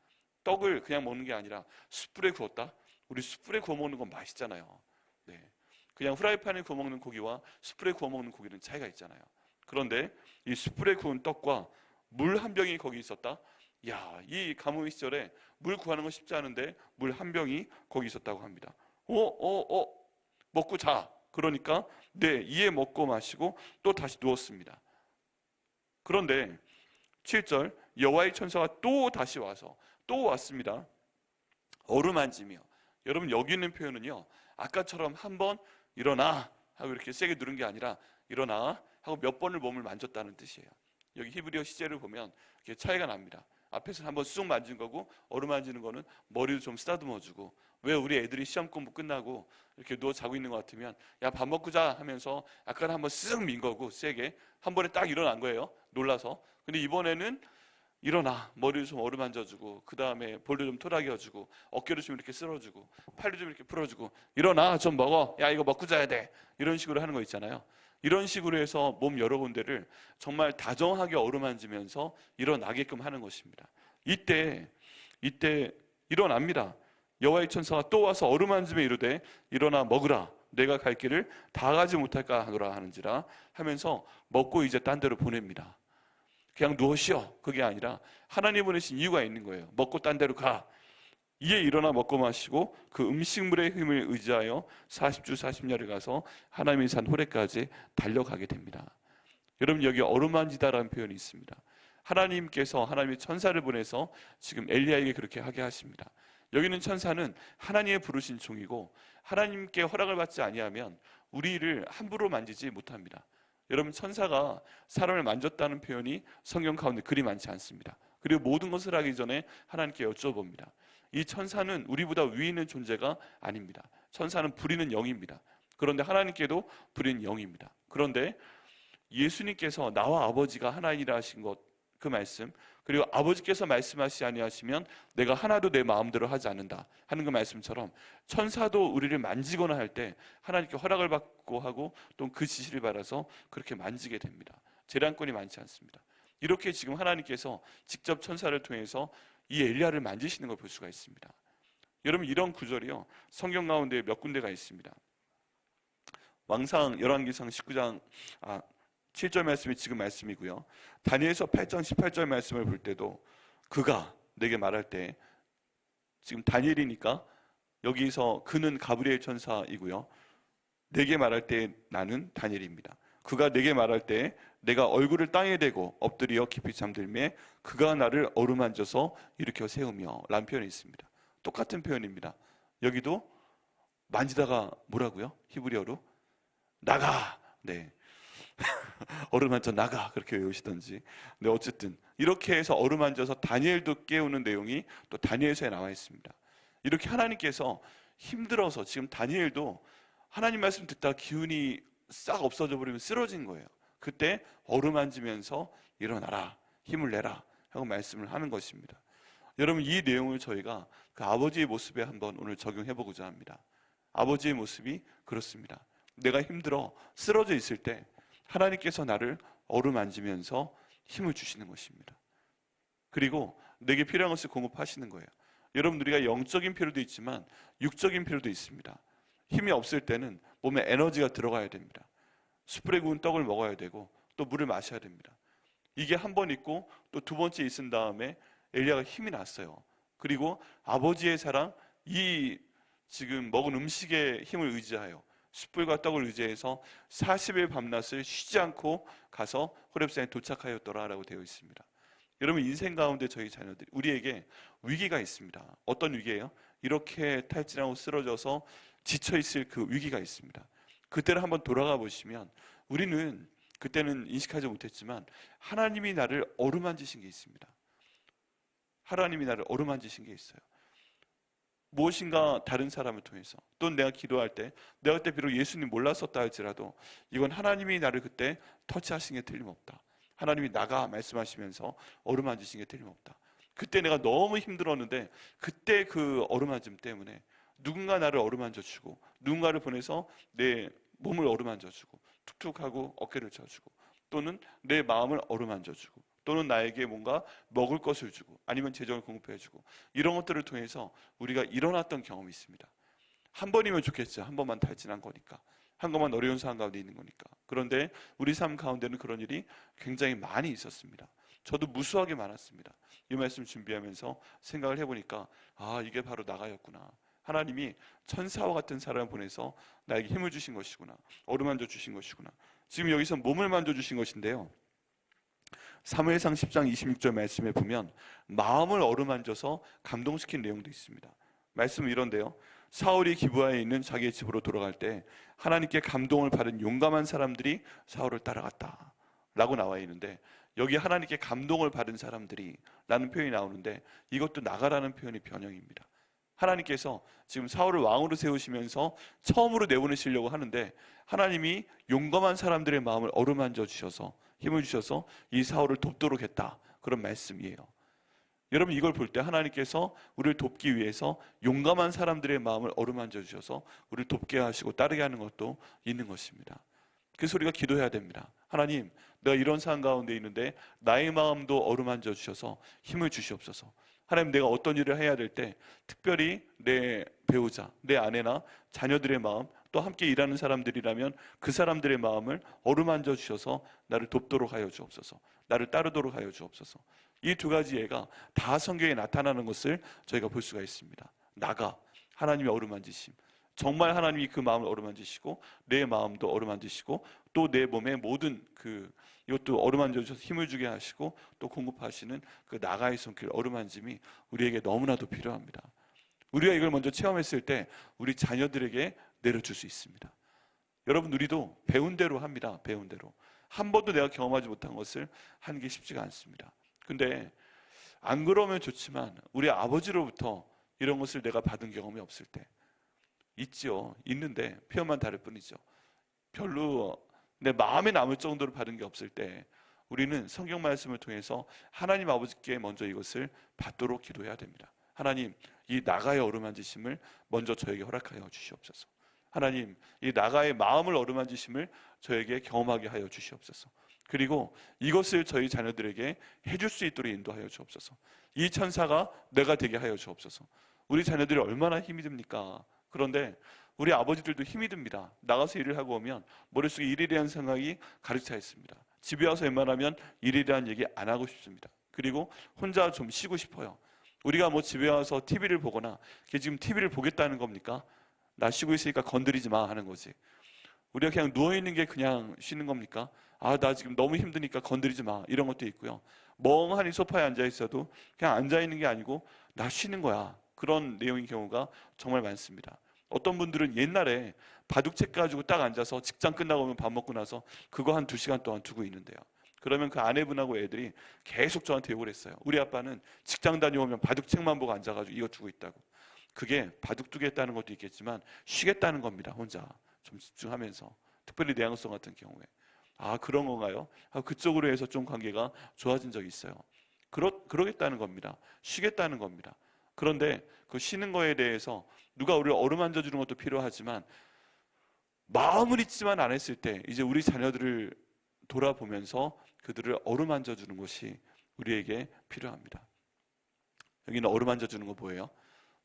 떡을 그냥 먹는 게 아니라 숯불에 구웠다? 우리 숯불에 구워 먹는 건 맛있잖아요. 네. 그냥 후라이팬에 구워 먹는 고기와 숯불에 구워 먹는 고기는 차이가 있잖아요. 그런데 이 숯불에 구운 떡과 물 한 병이 거기 있었다? 이 가뭄 시절에 물 구하는 건 쉽지 않은데 물 한 병이 거기 있었다고 합니다. 먹고 자. 그러니까 이에 먹고 마시고 또 다시 누웠습니다. 그런데 7절 여호와의 천사가 또 다시 와서 또 왔습니다. 어루만지며. 여러분 여기 있는 표현은요, 아까처럼 한번 일어나 하고 이렇게 세게 누른 게 아니라 일어나 하고 몇 번을 몸을 만졌다는 뜻이에요. 여기 히브리어 시제를 보면 이렇게 차이가 납니다. 앞에서 한번 쑥 만진 거고 어루만지는 거는 머리를 좀 쓰다듬어 주고, 왜 우리 애들이 시험 공부 끝나고 이렇게 누워 자고 있는 것 같으면 야 밥 먹고 자 하면서 아까 한번 쓱 민 거고 세게 한 번에 딱 일어난 거예요. 놀라서. 근데 이번에는 일어나 머리를 좀 어루만져주고 그 다음에 볼도 좀 토닥여주고 어깨를 좀 이렇게 쓸어주고 팔도 좀 이렇게 풀어주고 일어나 좀 먹어, 야 이거 먹고 자야 돼, 이런 식으로 하는 거 있잖아요. 이런 식으로 해서 몸 여러 군데를 정말 다정하게 어루만지면서 일어나게끔 하는 것입니다. 이때 일어납니다. 여호와의 천사가 또 와서 어루만지며 이르되 일어나 먹으라, 내가 갈 길을 다 가지 못할까 하노라 하는지라 하면서 먹고 이제 딴 데로 보냅니다. 그냥 누워 쉬어, 그게 아니라 하나님 보내신 이유가 있는 거예요. 먹고 딴 데로 가. 이에 일어나 먹고 마시고 그 음식물의 힘을 의지하여 40주 40년을 가서 하나님의 산 호렙까지 달려가게 됩니다. 여러분 여기 어루만지다라는 표현이 있습니다. 하나님께서 하나님의 천사를 보내서 지금 엘리야에게 그렇게 하게 하십니다. 여기는 천사는 하나님의 부르신 종이고 하나님께 허락을 받지 아니하면 우리를 함부로 만지지 못합니다. 여러분 천사가 사람을 만졌다는 표현이 성경 가운데 그리 많지 않습니다. 그리고 모든 것을 하기 전에 하나님께 여쭤봅니다. 이 천사는 우리보다 위에 있는 존재가 아닙니다. 천사는 부리는 영입니다. 그런데 하나님께도 부리는 영입니다. 그런데 예수님께서 나와 아버지가 하나이라 하신 것, 그 말씀, 그리고 아버지께서 말씀하시지 아니하시면 내가 하나도 내 마음대로 하지 않는다 하는 그 말씀처럼 천사도 우리를 만지거나 할 때 하나님께 허락을 받고 하고 또 그 지시를 받아서 그렇게 만지게 됩니다. 재량권이 많지 않습니다. 이렇게 지금 하나님께서 직접 천사를 통해서 이 엘리야를 만지시는 걸 볼 수가 있습니다. 여러분 이런 구절이요 성경 가운데 몇 군데가 있습니다. 왕상 열왕기상 19장 7절 말씀이 지금 말씀이고요. 다니엘서 8장 18절 말씀을 볼 때도 그가 내게 말할 때, 지금 다니엘이니까 여기서 그는 가브리엘 천사이고요. 내게 말할 때 나는 다니엘입니다. 그가 내게 말할 때 내가 얼굴을 땅에 대고 엎드려 깊이 잠들매 그가 나를 어루만져서 일으켜 세우며 라는 표현이 있습니다. 똑같은 표현입니다. 여기도 만지다가 뭐라고요? 히브리어로 나가. 네. 어루만져 나가 그렇게 외우시던지. 네, 어쨌든 이렇게 해서 어루만져서 다니엘도 깨우는 내용이 또 다니엘서에 나와 있습니다. 이렇게 하나님께서 힘들어서 지금 다니엘도 하나님 말씀 듣다가 기운이 싹 없어져 버리면 쓰러진 거예요. 그때 어루만지면서 일어나라, 힘을 내라 하고 말씀을 하는 것입니다. 여러분 이 내용을 저희가 그 아버지의 모습에 한번 오늘 적용해 보고자 합니다. 아버지의 모습이 그렇습니다. 내가 힘들어 쓰러져 있을 때 하나님께서 나를 어루만지면서 힘을 주시는 것입니다. 그리고 내게 필요한 것을 공급하시는 거예요. 여러분 우리가 영적인 필요도 있지만 육적인 필요도 있습니다. 힘이 없을 때는 몸에 에너지가 들어가야 됩니다. 숯불에 구운 떡을 먹어야 되고 또 물을 마셔야 됩니다. 이게 한 번 있고 또 두 번째 있은 다음에 엘리야가 힘이 났어요. 그리고 아버지의 사랑, 이 지금 먹은 음식의 힘을 의지하여 숯불과 떡을 의지해서 40일 밤낮을 쉬지 않고 가서 호렙산에 도착하였더라라고 되어 있습니다. 여러분 인생 가운데 저희 자녀들이, 우리에게 위기가 있습니다. 어떤 위기예요? 이렇게 탈진하고 쓰러져서 지쳐있을 그 위기가 있습니다. 그때를 한번 돌아가 보시면 우리는 그때는 인식하지 못했지만 하나님이 나를 어루만지신 게 있습니다. 하나님이 나를 어루만지신 게 있어요. 무엇인가 다른 사람을 통해서, 또는 내가 기도할 때, 내가 그때 비록 예수님 몰랐었다 할지라도 이건 하나님이 나를 그때 터치하신 게 틀림없다. 하나님이 나가 말씀하시면서 어루만지신 게 틀림없다. 그때 내가 너무 힘들었는데 그때 그 어루만짐 때문에 누군가 나를 어루만져주고 누군가를 보내서 내 몸을 어루만져주고 툭툭하고 어깨를 쳐주고 또는 내 마음을 어루만져주고, 또는 나에게 뭔가 먹을 것을 주고, 아니면 재정을 공급해주고, 이런 것들을 통해서 우리가 일어났던 경험이 있습니다. 한 번이면 좋겠죠. 한 번만 탈진한 거니까, 한 번만 어려운 상황 가운데 있는 거니까. 그런데 우리 삶 가운데는 그런 일이 굉장히 많이 있었습니다. 저도 무수하게 많았습니다. 이 말씀 준비하면서 생각을 해보니까 이게 바로 나가였구나. 하나님이 천사와 같은 사람을 보내서 나에게 힘을 주신 것이구나. 어루만져 주신 것이구나. 지금 여기서 몸을 만져주신 것인데요, 사무엘상 10장 26절 말씀에 보면 마음을 어루만져서 감동시킨 내용도 있습니다. 말씀은 이런데요, 사울이 기브아에 있는 자기의 집으로 돌아갈 때 하나님께 감동을 받은 용감한 사람들이 사울을 따라갔다 라고 나와 있는데, 여기 하나님께 감동을 받은 사람들이 라는 표현이 나오는데, 이것도 나가라는 표현이 변형입니다. 하나님께서 지금 사울을 왕으로 세우시면서 처음으로 내보내시려고 하는데, 하나님이 용감한 사람들의 마음을 어루만져 주셔서 힘을 주셔서 이 사울을 돕도록 했다, 그런 말씀이에요. 여러분, 이걸 볼 때 하나님께서 우리를 돕기 위해서 용감한 사람들의 마음을 어루만져 주셔서 우리를 돕게 하시고 따르게 하는 것도 있는 것입니다. 그래서 우리가 기도해야 됩니다. 하나님, 내가 이런 상황 가운데 있는데 나의 마음도 어루만져 주셔서 힘을 주시옵소서. 하나님, 내가 어떤 일을 해야 될 때 특별히 내 배우자, 내 아내나 자녀들의 마음, 또 함께 일하는 사람들이라면 그 사람들의 마음을 어루만져 주셔서 나를 돕도록 하여 주옵소서. 나를 따르도록 하여 주옵소서. 이 두 가지 예가 다 성경에 나타나는 것을 저희가 볼 수가 있습니다. 나가, 하나님의 어루만지심, 정말 하나님이 그 마음을 어루만지시고 내 마음도 어루만지시고 또 내 몸의 모든 이것도 어루만져 주셔서 힘을 주게 하시고 또 공급하시는 그 나가의 손길, 어루만짐이 우리에게 너무나도 필요합니다. 우리가 이걸 먼저 체험했을 때 우리 자녀들에게 내려줄 수 있습니다. 여러분, 우리도 배운 대로 합니다. 배운 대로. 한 번도 내가 경험하지 못한 것을 하는 게 쉽지가 않습니다. 근데 안 그러면 좋지만 우리 아버지로부터 이런 것을 내가 받은 경험이 없을 때 있지요. 있는데 표현만 다를 뿐이죠. 별로 내 마음에 남을 정도로 받은 게 없을 때 우리는 성경 말씀을 통해서 하나님 아버지께 먼저 이것을 받도록 기도해야 됩니다. 하나님, 이 나가의 어루만지심을 먼저 저에게 허락하여 주시옵소서. 하나님, 이 나가의 마음을 어루만지심을 저에게 경험하게 하여 주시옵소서. 그리고 이것을 저희 자녀들에게 해줄 수 있도록 인도하여 주옵소서. 이 천사가 내가 되게 하여 주옵소서. 우리 자녀들이 얼마나 힘이 듭니까? 그런데 우리 아버지들도 힘이 듭니다. 나가서 일을 하고 오면 머릿속에 일에 대한 생각이 가득 차 있습니다. 집에 와서 웬만하면 일에 대한 얘기 안 하고 싶습니다. 그리고 혼자 좀 쉬고 싶어요. 우리가 뭐 집에 와서 TV를 보거나, 걔 지금 TV를 보겠다는 겁니까? 나 쉬고 있으니까 건드리지 마 하는 거지. 우리가 그냥 누워있는 게 그냥 쉬는 겁니까? 나 지금 너무 힘드니까 건드리지 마, 이런 것도 있고요. 멍하니 소파에 앉아 있어도 그냥 앉아 있는 게 아니고 나 쉬는 거야, 그런 내용인 경우가 정말 많습니다. 어떤 분들은 옛날에 바둑책 가지고 딱 앉아서 직장 끝나고 오면 밥 먹고 나서 그거 한 2시간 동안 두고 있는데요. 그러면 그 아내분하고 애들이 계속 저한테 욕을 했어요. 우리 아빠는 직장 다녀오면 바둑책만 보고 앉아가지고 이거 두고 있다고. 그게 바둑 두겠다는 것도 있겠지만 쉬겠다는 겁니다. 혼자 좀 집중하면서, 특별히 내향성 같은 경우에. 그런 건가요? 그쪽으로 해서 좀 관계가 좋아진 적이 있어요. 그러겠다는 겁니다. 쉬겠다는 겁니다. 그런데 그 쉬는 거에 대해서 누가 우리를 어루만져 주는 것도 필요하지만 마음을 잊지만 안 했을 때 이제 우리 자녀들을 돌아보면서 그들을 어루만져 주는 것이 우리에게 필요합니다. 여기는 어루만져 주는 거 뭐예요?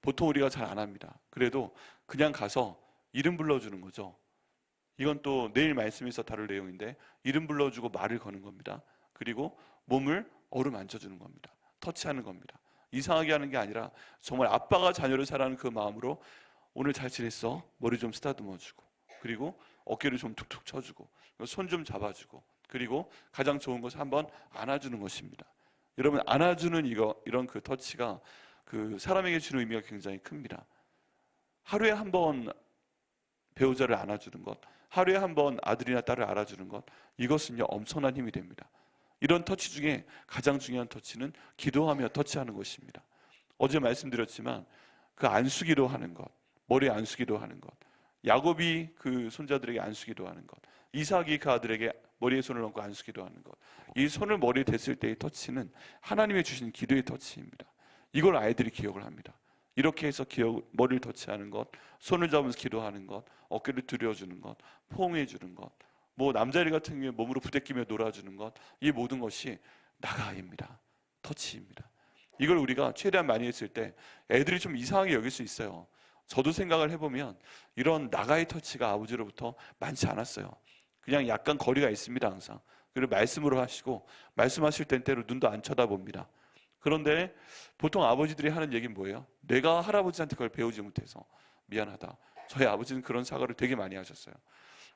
보통 우리가 잘 안 합니다. 그래도 그냥 가서 이름 불러주는 거죠. 이건 또 내일 말씀에서 다룰 내용인데, 이름 불러주고 말을 거는 겁니다. 그리고 몸을 어루만져 주는 겁니다. 터치하는 겁니다. 이상하게 하는 게 아니라 정말 아빠가 자녀를 사랑하는 그 마음으로 오늘 잘 지냈어? 머리 좀 쓰다듬어주고, 그리고 어깨를 좀 툭툭 쳐주고, 손 좀 잡아주고, 그리고 가장 좋은 것은 한번 안아주는 것입니다. 여러분, 안아주는 이런 그 터치가 그 사람에게 주는 의미가 굉장히 큽니다. 하루에 한 번 배우자를 안아주는 것, 하루에 한 번 아들이나 딸을 안아주는 것, 이것은요 엄청난 힘이 됩니다. 이런 터치 중에 가장 중요한 터치는 기도하며 터치하는 것입니다. 어제 말씀드렸지만 그 안수기도 하는 것, 머리에 안수기도 하는 것, 야곱이 그 손자들에게 안수기도 하는 것, 이삭이 그 아들에게 머리에 손을 얹고 안수기도 하는 것, 이 손을 머리에 댔을 때의 터치는 하나님의 주신 기도의 터치입니다. 이걸 아이들이 기억을 합니다. 이렇게 해서 머리를 터치하는 것, 손을 잡으면서 기도하는 것, 어깨를 들여주는 것, 포옹해 주는 것, 뭐 남자애들 같은 경우에 몸으로 부대끼며 놀아주는 것, 이 모든 것이 나가입니다. 터치입니다. 이걸 우리가 최대한 많이 했을 때 애들이 좀 이상하게 여길 수 있어요. 저도 생각을 해보면 이런 나가의 터치가 아버지로부터 많지 않았어요. 그냥 약간 거리가 있습니다, 항상. 그리고 말씀으로 하시고, 말씀하실 땐 때로 눈도 안 쳐다봅니다. 그런데 보통 아버지들이 하는 얘기는 뭐예요? 내가 할아버지한테 그걸 배우지 못해서 미안하다. 저희 아버지는 그런 사과를 되게 많이 하셨어요.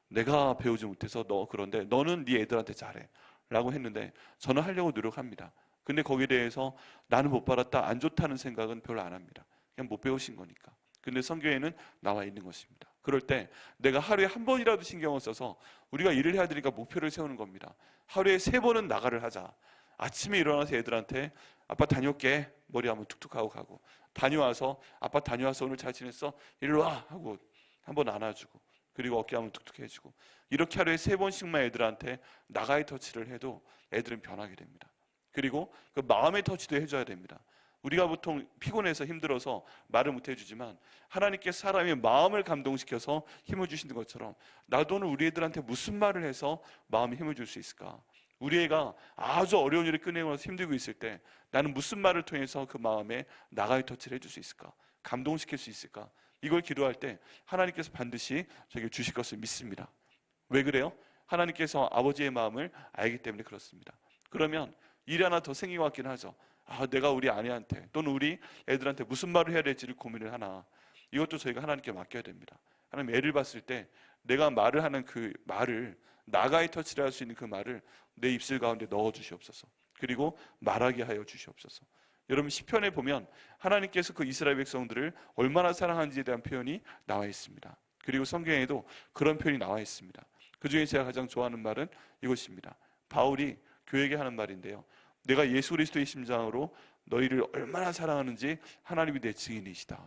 내가 배우지 못해서 그런데 너는 네 애들한테 잘해 라고 했는데, 저는 하려고 노력합니다. 근데 거기에 대해서 나는 못 받았다, 안 좋다는 생각은 별로 안 합니다. 그냥 못 배우신 거니까. 근데 성경에는 나와 있는 것입니다. 그럴 때 내가 하루에 한 번이라도 신경을 써서, 우리가 일을 해야 되니까 목표를 세우는 겁니다. 하루에 3번은 나가를 하자. 아침에 일어나서 애들한테 아빠 다녀올게, 머리 한번 툭툭 하고 가고, 다녀와서 아빠 다녀와서 오늘 잘 지냈어? 이리 와 하고 한번 안아주고, 그리고 어깨 한번 툭툭 해주고, 이렇게 하루에 3번씩만 애들한테 나가의 터치를 해도 애들은 변하게 됩니다. 그리고 그 마음의 터치도 해줘야 됩니다. 우리가 보통 피곤해서 힘들어서 말을 못 해주지만, 하나님께서 사람의 마음을 감동시켜서 힘을 주시는 것처럼, 나도 오늘 우리 애들한테 무슨 말을 해서 마음에 힘을 줄 수 있을까? 우리 애가 아주 어려운 일을 끝내면서 힘들고 있을 때 나는 무슨 말을 통해서 그 마음에 나가의 터치를 해줄 수 있을까? 감동시킬 수 있을까? 이걸 기도할 때 하나님께서 반드시 저에게 주실 것을 믿습니다. 왜 그래요? 하나님께서 아버지의 마음을 알기 때문에 그렇습니다. 그러면 일 하나 더 생긴 것 같긴 하죠. 내가 우리 아내한테 또는 우리 애들한테 무슨 말을 해야 될지를 고민을 하나. 이것도 저희가 하나님께 맡겨야 됩니다. 하나님, 애를 봤을 때 내가 말을 하는 그 말을, 나가의 터치를 할 수 있는 그 말을 내 입술 가운데 넣어 주시옵소서. 그리고 말하게 하여 주시옵소서. 여러분, 시편에 보면 하나님께서 그 이스라엘 백성들을 얼마나 사랑하는지에 대한 표현이 나와 있습니다. 그리고 성경에도 그런 표현이 나와 있습니다. 그 중에 제가 가장 좋아하는 말은 이것입니다. 바울이 교회에게 하는 말인데요, 내가 예수 그리스도의 심장으로 너희를 얼마나 사랑하는지 하나님이 내 증인이시다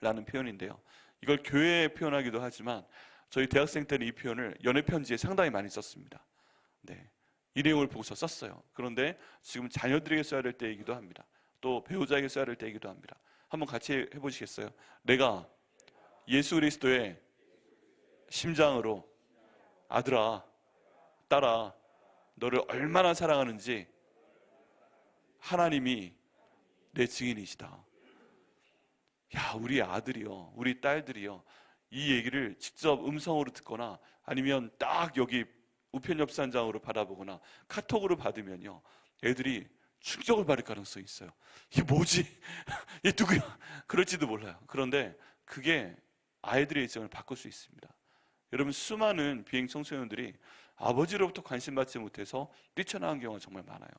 라는 표현인데요, 이걸 교회에 표현하기도 하지만 저희 대학생 때는 이 표현을 연애 편지에 상당히 많이 썼습니다. 네, 이 내용을 보고서 썼어요. 그런데 지금 자녀들에게 써야 될 때이기도 합니다. 또 배우자에게 써야 될 때이기도 합니다. 한번 같이 해보시겠어요? 내가 예수 그리스도의 심장으로 아들아, 딸아, 너를 얼마나 사랑하는지 하나님이 내 증인이시다. 야, 우리 아들이요, 우리 딸들이요, 이 얘기를 직접 음성으로 듣거나 아니면 딱 여기 우편엽산장으로 받아보거나 카톡으로 받으면요, 애들이 충격을 받을 가능성이 있어요. 이게 뭐지? 얘 누구야? 그럴지도 몰라요. 그런데 그게 아이들의 일생을 바꿀 수 있습니다. 여러분, 수많은 비행 청소년들이 아버지로부터 관심 받지 못해서 뛰쳐나간 경우가 정말 많아요.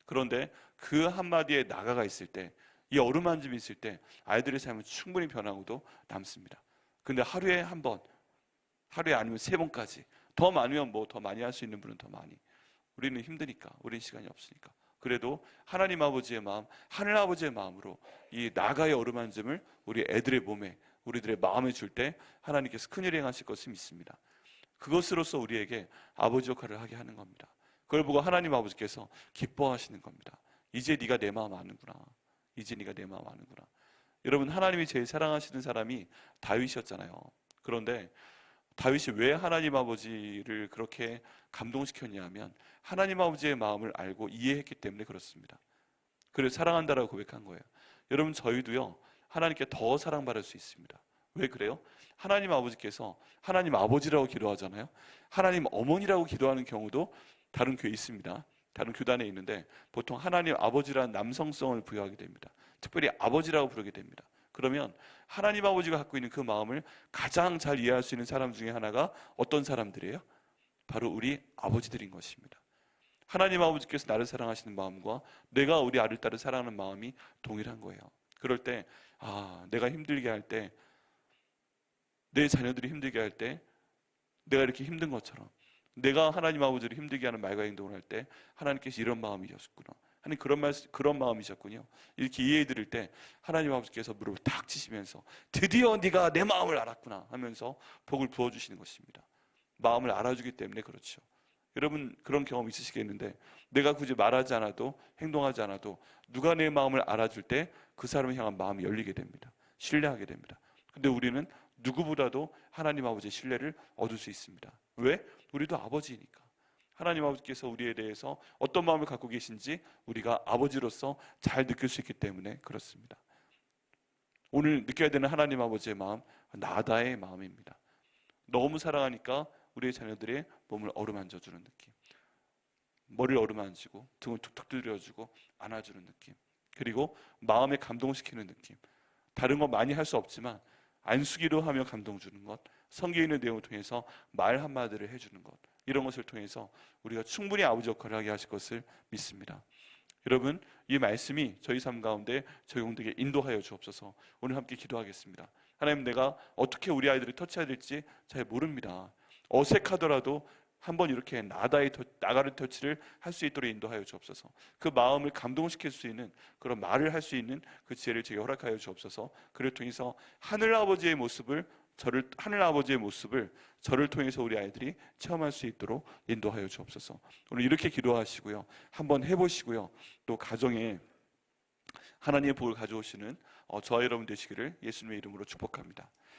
그런데 그 한마디에 나가가 있을 때, 이 어루만짐이 있을 때 아이들의 삶은 충분히 변하고도 남습니다. 근데 하루에 한 번, 하루에 아니면 3번까지, 더 많으면 뭐 더 많이 할 수 있는 분은 더 많이. 우리는 힘드니까, 우리는 시간이 없으니까. 그래도 하나님 아버지의 마음, 하늘 아버지의 마음으로 이 나가의 어루만짐을 우리 애들의 몸에, 우리들의 마음에 줄 때 하나님께서 큰일 행하실 것을 믿습니다. 그것으로서 우리에게 아버지 역할을 하게 하는 겁니다. 그걸 보고 하나님 아버지께서 기뻐하시는 겁니다. 이제 네가 내 마음 아는구나. 이제 네가 내 마음 아는구나. 여러분, 하나님이 제일 사랑하시는 사람이 다윗이었잖아요. 그런데 다윗이 왜 하나님 아버지를 그렇게 감동시켰냐 하면, 하나님 아버지의 마음을 알고 이해했기 때문에 그렇습니다. 그래서 사랑한다라고 고백한 거예요. 여러분, 저희도요, 하나님께 더 사랑받을 수 있습니다. 왜 그래요? 하나님 아버지께서 하나님 아버지라고 기도하잖아요. 하나님 어머니라고 기도하는 경우도 다른 교회에 있습니다. 다른 교단에 있는데 보통 하나님 아버지라는 남성성을 부여하게 됩니다. 특별히 아버지라고 부르게 됩니다. 그러면 하나님 아버지가 갖고 있는 그 마음을 가장 잘 이해할 수 있는 사람 중에 하나가 어떤 사람들이에요? 바로 우리 아버지들인 것입니다. 하나님 아버지께서 나를 사랑하시는 마음과 내가 우리 아들, 딸을 사랑하는 마음이 동일한 거예요. 그럴 때 내가 힘들게 할 때, 내 자녀들이 힘들게 할 때, 내가 이렇게 힘든 것처럼 내가 하나님 아버지를 힘들게 하는 말과 행동을 할 때 하나님께서 이런 마음이셨구나, 하나님 그런 마음이셨군요, 이렇게 이해해 드릴 때 하나님 아버지께서 무릎을 탁 치시면서 드디어 네가 내 마음을 알았구나 하면서 복을 부어주시는 것입니다. 마음을 알아주기 때문에 그렇죠. 여러분, 그런 경험 있으시겠는데, 내가 굳이 말하지 않아도, 행동하지 않아도 누가 내 마음을 알아줄 때 그 사람을 향한 마음이 열리게 됩니다. 신뢰하게 됩니다. 근데 우리는 누구보다도 하나님 아버지의 신뢰를 얻을 수 있습니다. 왜? 우리도 아버지니까. 하나님 아버지께서 우리에 대해서 어떤 마음을 갖고 계신지 우리가 아버지로서 잘 느낄 수 있기 때문에 그렇습니다. 오늘 느껴야 되는 하나님 아버지의 마음, 나다의 마음입니다. 너무 사랑하니까 우리의 자녀들의 몸을 어루만져주는 느낌, 머리를 어루만지고 등을 툭툭 두드려주고 안아주는 느낌, 그리고 마음에 감동시키는 느낌. 다른 거 많이 할 수 없지만 안수기도 하며 감동 주는 것, 성경에 있는 내용을 통해서 말 한마디를 해주는 것, 이런 것을 통해서 우리가 충분히 아버지 역할을 하게 하실 것을 믿습니다. 여러분, 이 말씀이 저희 삶 가운데 적용되게 인도하여 주옵소서. 오늘 함께 기도하겠습니다. 하나님, 내가 어떻게 우리 아이들을 터치해야 될지 잘 모릅니다. 어색하더라도 한번 이렇게 나가는 터치를 할 수 있도록 인도하여 주옵소서. 그 마음을 감동시킬 수 있는 그런 말을 할 수 있는 그 지혜를 제게 허락하여 주옵소서. 그를 통해서 하늘 아버지의 모습을 저를 통해서 우리 아이들이 체험할 수 있도록 인도하여 주옵소서. 오늘 이렇게 기도하시고요, 한번 해보시고요, 또 가정에 하나님의 복을 가져오시는 저와 여러분 되시기를 예수님의 이름으로 축복합니다.